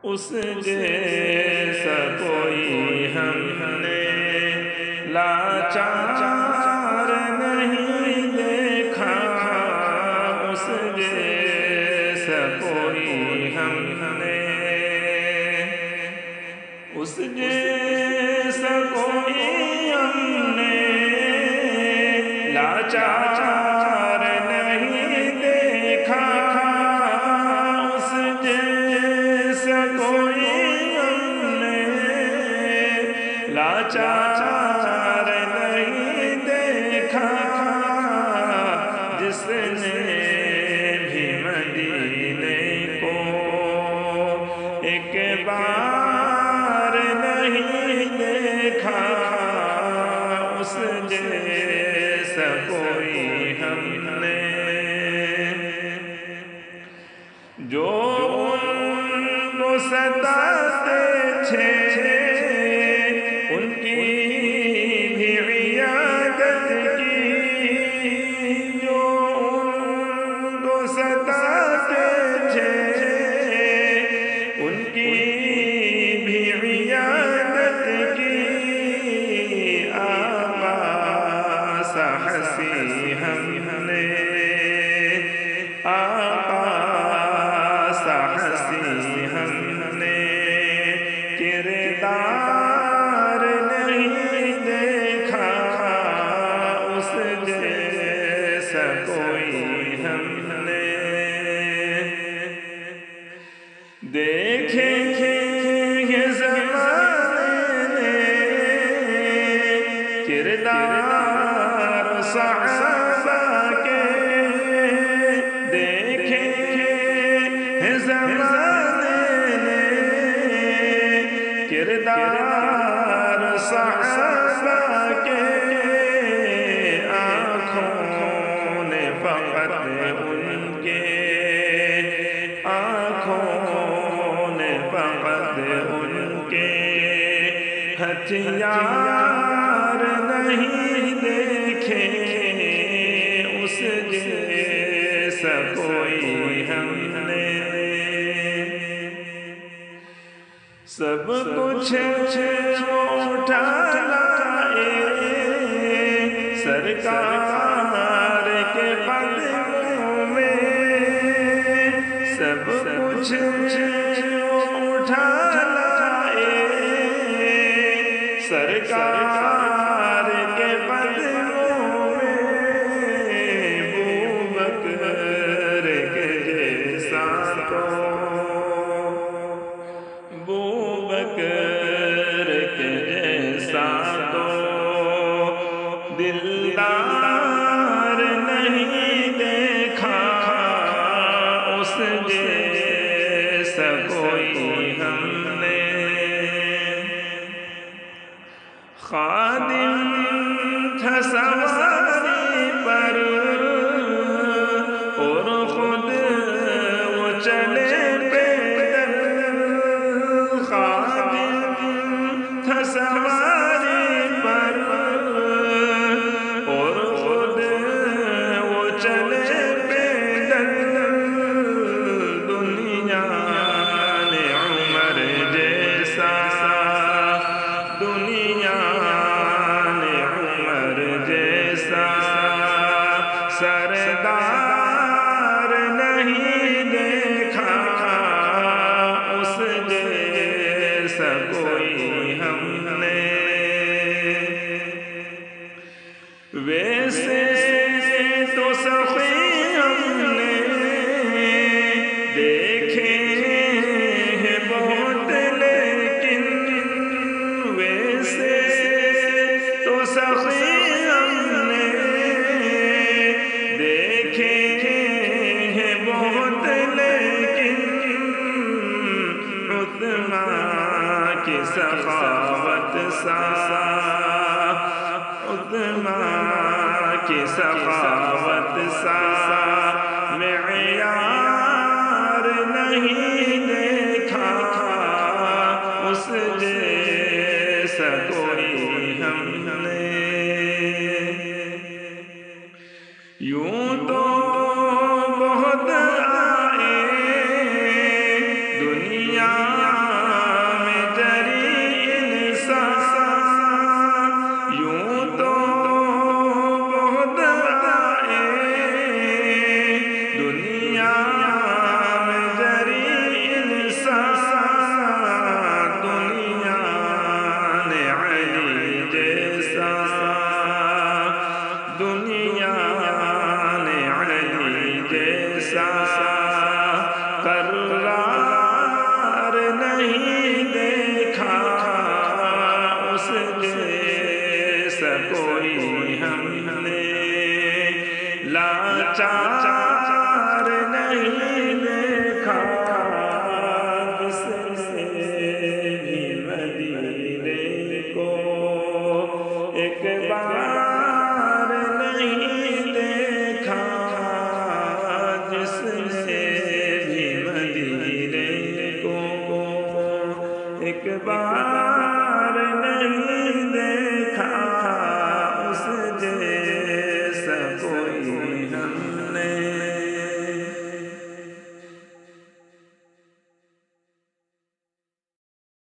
اس جیسا کوئی ہم نے لاچار نہیں دیکھا، اس جیسا کوئی ہم نے، اس جیسا کوئی ہم نے لاچار نہیں دیکھا، اس جیسا کوئی ہم نے لاچار نہیں دیکھا، جس نے بھی مدینے کو ایک بار نہیں دیکھا، اس جیسا کوئی ہم نے، جو ان کو ستاتے تھے ان کی بھی عیادت کی، جو ان کو ستاتے تھے ان کی بھی عیادت کی، آقا سا حسین ہم نے، آقا سا حسین ہم نے کردار نہیں دیکھا، اس جیسا کوئی ہم نے، دیکھیں یہ زمانے نے کردار صحابہ کے، دیکھیں یہ زمانے نے کردار صحابہ کے، آنکھوں نے فقط ان کے، آنکھوں نے فقط ان کے ہتھیار نہیں دیکھے، اس جیسا کوئی ہم نے، سب کچھ اٹھا لائے سرکار کے قدموں میں، سب کچھ اٹھا لائے سرکار کے قدموں میں، بوبکر کے جیسا کو، بوبکر کے جیسا تو دلدار نہیں دیکھا، اس جیسا کوئی ہم نے، خادم تھا سواری پر اور خود وہ چلے پیدل، خادم تھا سواری پر اور خود وہ چلے پیدل، دنیا نے عمر جیسا، دنیا نے عمر جیسا سردار نہیں دیکھا، اس جیسا کوئی ہم نے، ویسے تو سخی ہم نے دیکھے ہیں بہت، لیکن ویسے تو سخی ہم نے دیکھے ہیں بہت، لیکن عثمان کی سخاوت سا، عثمان کی سخاوت سا معیار نہیں دیکھا، اس جیسا کوئی ہم نے، یوں تو بہت آئے دنیا ایک بار